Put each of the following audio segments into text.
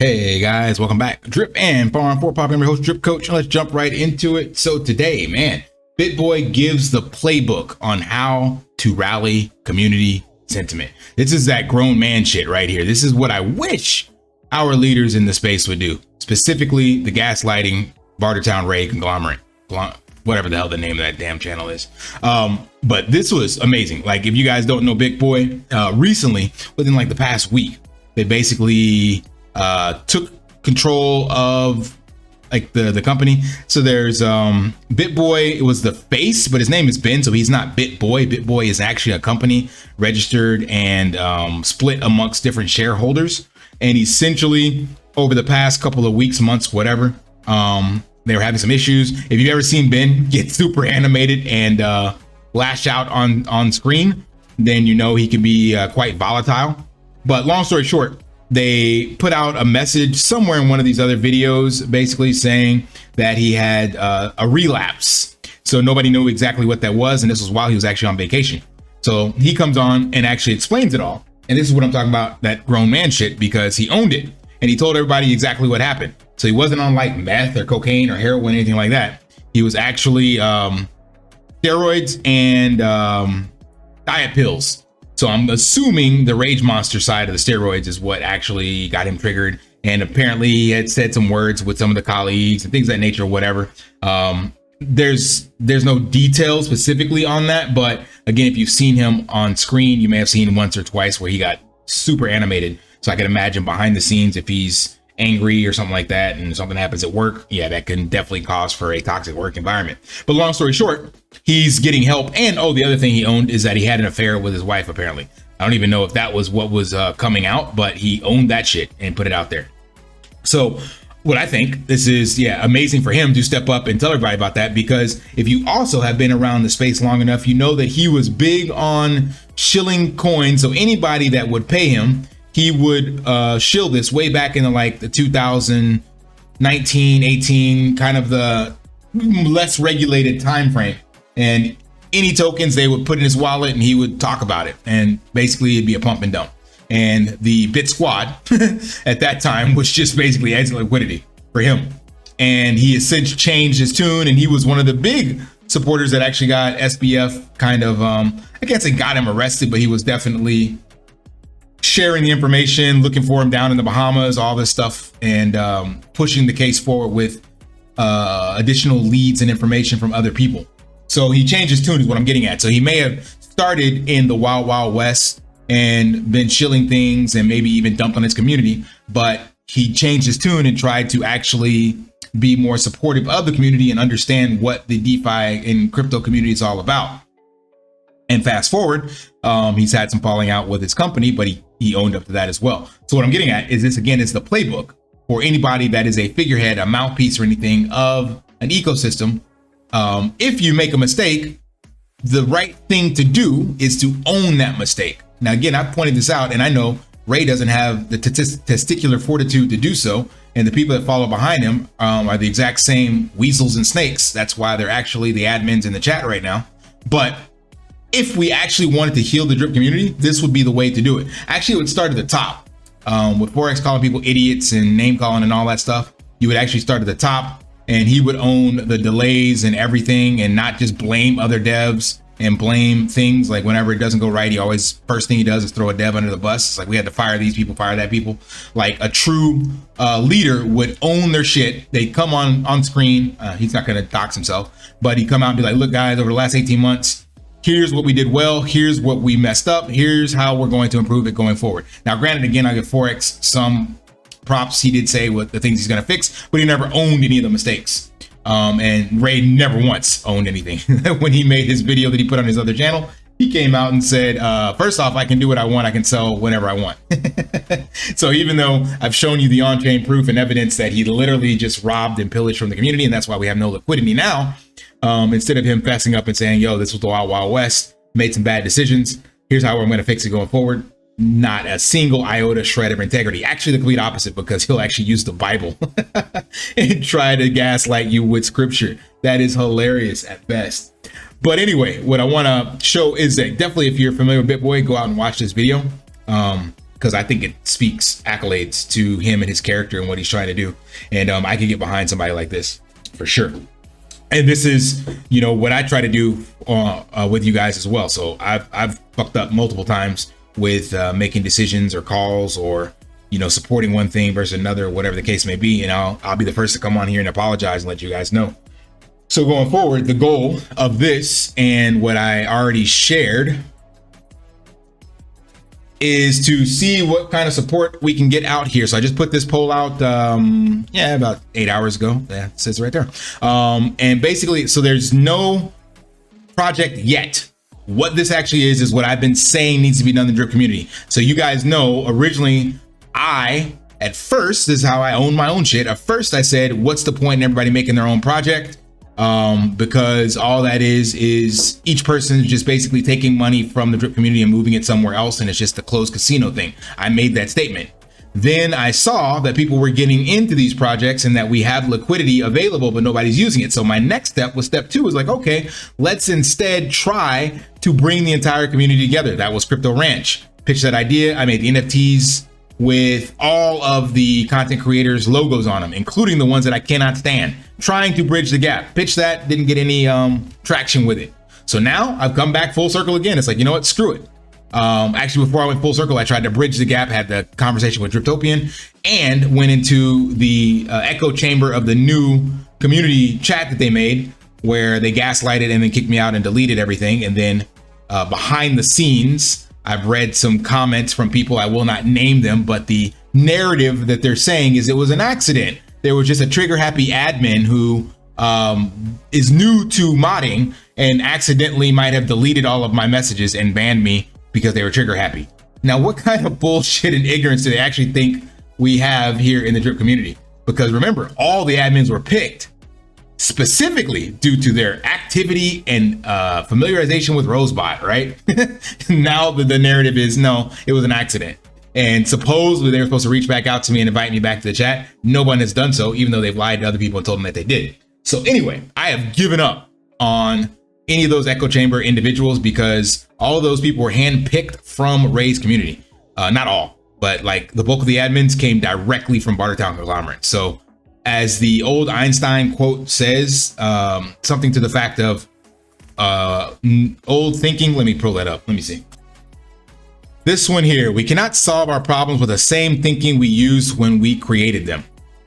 Hey guys, welcome back. Drip and Farm for Pop. I'm your host, Drip Coach. Let's jump right into it. So today, man, BitBoy gives the playbook on how to rally community sentiment. This is that grown man shit right here. This is what I wish our leaders in the space would do. Specifically, the gaslighting, Bartertown Ray conglomerate, whatever the hell the name of that damn channel is. But this was amazing. Like, if you guys don't know BitBoy, recently, within like the past week, they basically took control of like the company. So there's BitBoy, it was the face, but his name is Ben, so he's not BitBoy. BitBoy is actually a company registered and split amongst different shareholders. And essentially over the past couple of weeks, months, whatever, they were having some issues. If you've ever seen Ben get super animated and lash out on screen, then you know he can be quite volatile. But long story short, they put out a message somewhere in one of these other videos basically saying that he had a relapse. So nobody knew exactly what that was, and this was while he was actually on vacation. So he comes on and actually explains it all. And this is what I'm talking about, that grown man shit, because he owned it and he told everybody exactly what happened. So he wasn't on like meth or cocaine or heroin, anything like that. He was actually steroids and diet pills. So I'm assuming the rage monster side of the steroids is what actually got him triggered. And apparently he had said some words with some of the colleagues and things of that nature or whatever. There's no details specifically on that. But again, if you've seen him on screen, you may have seen him once or twice where he got super animated. So I can imagine behind the scenes, if he's angry or something like that and something happens at work, yeah, that can definitely cause for a toxic work environment. But long story short, he's getting help. And the other thing he owned is that he had an affair with his wife, apparently. I don't even know if that was what was coming out, but he owned that shit and put it out there. So what I think, this is, yeah, amazing for him to step up and tell everybody about that, because if you also have been around the space long enough, you know that he was big on shilling coins. So anybody that would pay him, he would shill this way back in the 2019, 18, kind of the less regulated time frame. And any tokens they would put in his wallet and he would talk about it. And basically it'd be a pump and dump. And the Bit Squad at that time was just basically exit liquidity for him. And he has since changed his tune, and he was one of the big supporters that actually got SBF kind of, I can't say got him arrested, but he was definitely sharing the information, looking for him down in the Bahamas, all this stuff, and pushing the case forward with additional leads and information from other people. So he changed his tune is what I'm getting at. So he may have started in the Wild Wild West and been shilling things and maybe even dumped on his community, but he changed his tune and tried to actually be more supportive of the community and understand what the DeFi and crypto community is all about. And fast forward, he's had some falling out with his company, but he owned up to that as well. So what I'm getting at is this, again, is the playbook for anybody that is a figurehead, a mouthpiece or anything of an ecosystem. If you make a mistake, the right thing to do is to own that mistake. Now, again, I pointed this out, and I know Ray doesn't have the testicular fortitude to do so. And the people that follow behind him are the exact same weasels and snakes. That's why they're actually the admins in the chat right now. But if we actually wanted to heal the drip community, this would be the way to do it. Actually, it would start at the top. With Forex calling people idiots and name calling and all that stuff, you would actually start at the top, and he would own the delays and everything, and not just blame other devs and blame things. Like whenever it doesn't go right, he always, first thing he does is throw a dev under the bus. It's like, we had to fire these people, fire that people. Like a true leader would own their shit. They come on screen. He's not going to dox himself, but he'd come out and be like, look guys, over the last 18 months, here's what we did well. Here's what we messed up. Here's how we're going to improve it going forward. Now, granted, again, I give Forex some props. He did say what the things he's going to fix, but he never owned any of the mistakes. And Ray never once owned anything. When he made his video that he put on his other channel, he came out and said, first off, I can do what I want. I can sell whenever I want. So even though I've shown you the on-chain proof and evidence that he literally just robbed and pillaged from the community, and that's why we have no liquidity now, instead of him fessing up and saying, yo, this was the Wild Wild West, made some bad decisions, here's how I'm going to fix it going forward. Not a single iota shred of integrity. Actually, the complete opposite, because he'll actually use the Bible and try to gaslight you with scripture. That is hilarious at best. But anyway, what I want to show is that definitely, if you're familiar with BitBoy, go out and watch this video. because I think it speaks accolades to him and his character and what he's trying to do. And I can get behind somebody like this for sure. And this is, you know, what I try to do with you guys as well. So I've fucked up multiple times with making decisions or calls, or, you know, supporting one thing versus another, whatever the case may be. And I'll be the first to come on here and apologize and let you guys know. So going forward, the goal of this and what I already shared is to see what kind of support we can get out here. So I just put this poll out, about 8 hours ago. Yeah, it says right there. And basically, so there's no project yet. What this actually is what I've been saying needs to be done in the drip community. So you guys know, originally, at first, this is how I own my own shit. At first, I said, what's the point in everybody making their own project? Because all that is each person is just basically taking money from the drip community and moving it somewhere else, and it's just a closed casino thing. I made that statement. Then I saw that people were getting into these projects and that we have liquidity available, but nobody's using it. So my next step was step 2, is like, okay, let's instead try to bring the entire community together. That was Crypto Ranch. Pitched that idea. I made the NFTs with all of the content creators' logos on them, including the ones that I cannot stand, trying to bridge the gap. Pitched that, didn't get any traction with it. So now I've come back full circle again. It's like, you know what, screw it. Actually, before I went full circle, I tried to bridge the gap, had the conversation with Driptopian, and went into the echo chamber of the new community chat that they made, where they gaslighted and then kicked me out and deleted everything. And then behind the scenes, I've read some comments from people, I will not name them, but the narrative that they're saying is it was an accident. There was just a trigger happy admin who is new to modding and accidentally might have deleted all of my messages and banned me because they were trigger happy. Now, what kind of bullshit and ignorance do they actually think we have here in the drip community? Because remember, all the admins were picked specifically due to their activity and familiarization with Rosebot, right? Now the narrative is, no, it was an accident. And supposedly they were supposed to reach back out to me and invite me back to the chat. No one has done so, even though they've lied to other people and told them that they did. So anyway, I have given up on any of those echo chamber individuals because all of those people were handpicked from Ray's community. Not all, but like the bulk of the admins came directly from Bartertown Conglomerate. So as the old Einstein quote says, something to the fact of old thinking. Let me pull that up. Let me see. This one here, we cannot solve our problems with the same thinking we used when we created them.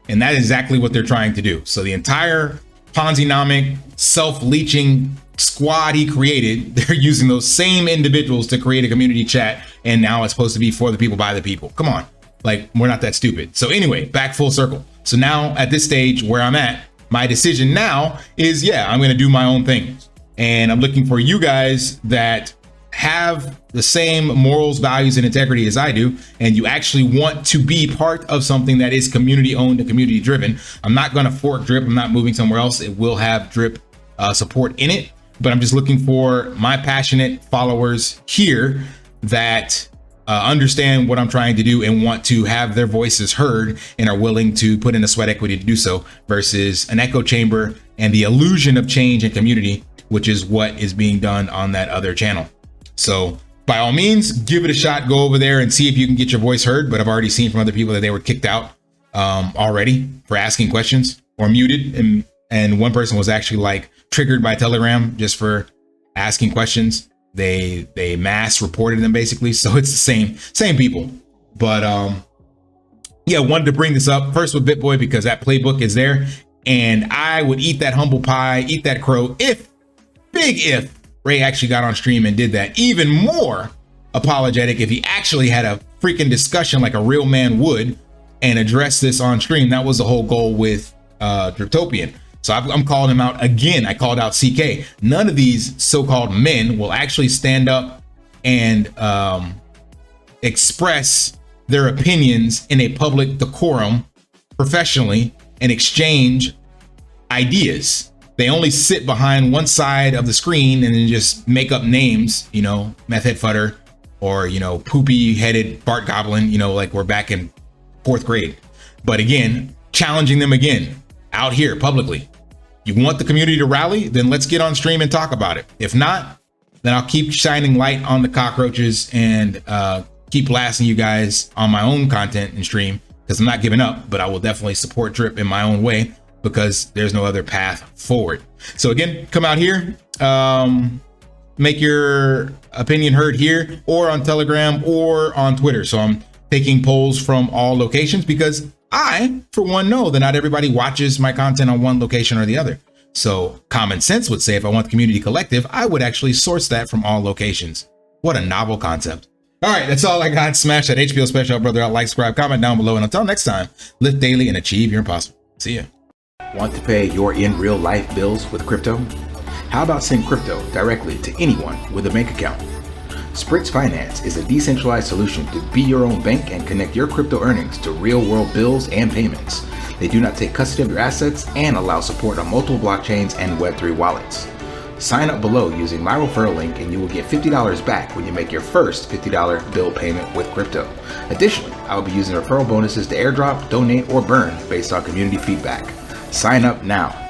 And that is exactly what they're trying to do. So the entire Ponzi-nomic self-leeching squad he created, they're using those same individuals to create a community chat. And now it's supposed to be for the people, by the people. Come on. Like, we're not that stupid. So anyway, back full circle. So now at this stage where I'm at, my decision now is, yeah, I'm going to do my own thing. And I'm looking for you guys that have the same morals, values, and integrity as I do, and you actually want to be part of something that is community owned and community driven. I'm not going to fork drip. I'm not moving somewhere else. It will have drip support in it, but I'm just looking for my passionate followers here that understand what I'm trying to do and want to have their voices heard and are willing to put in the sweat equity to do so, versus an echo chamber and the illusion of change and community, which is what is being done on that other channel. So by all means, give it a shot. Go over there and see if you can get your voice heard. But I've already seen from other people that they were kicked out already for asking questions or muted. And one person was actually like triggered by Telegram just for asking questions. They mass reported them basically. So it's the same people. But yeah, wanted to bring this up first with BitBoy because that playbook is there. And I would eat that humble pie, eat that crow if Ray actually got on stream and did that. Even more apologetic if he actually had a freaking discussion like a real man would and address this on stream. That was the whole goal with Driptopian. So I'm calling him out again. I called out CK. None of these so-called men will actually stand up and express their opinions in a public decorum professionally and exchange ideas. They only sit behind one side of the screen and then just make up names, you know, Meth Head Futter or, you know, poopy headed Bart Goblin, you know, like we're back in 4th grade. But again, challenging them again out here publicly. You want the community to rally? Then let's get on stream and talk about it. If not, then I'll keep shining light on the cockroaches and keep blasting you guys on my own content and stream, because I'm not giving up, but I will definitely support Drip in my own way, because there's no other path forward. So again, come out here, make your opinion heard here, or on Telegram, or on Twitter. So I'm taking polls from all locations, because I, for one, know that not everybody watches my content on one location or the other. So common sense would say if I want the community collective, I would actually source that from all locations. What a novel concept. All right, that's all I got. Smash that HPO special brother out, like, subscribe, comment down below. And until next time, lift daily and achieve your impossible. See ya. Want to pay your in real life bills with crypto? How about send crypto directly to anyone with a bank account? SPRITZ Finance is a decentralized solution to be your own bank and connect your crypto earnings to real-world bills and payments. They do not take custody of your assets and allow support on multiple blockchains and Web3 wallets. Sign up below using my referral link and you will get $50 back when you make your first $50 bill payment with crypto. Additionally, I will be using referral bonuses to airdrop, donate, or burn based on community feedback. Sign up now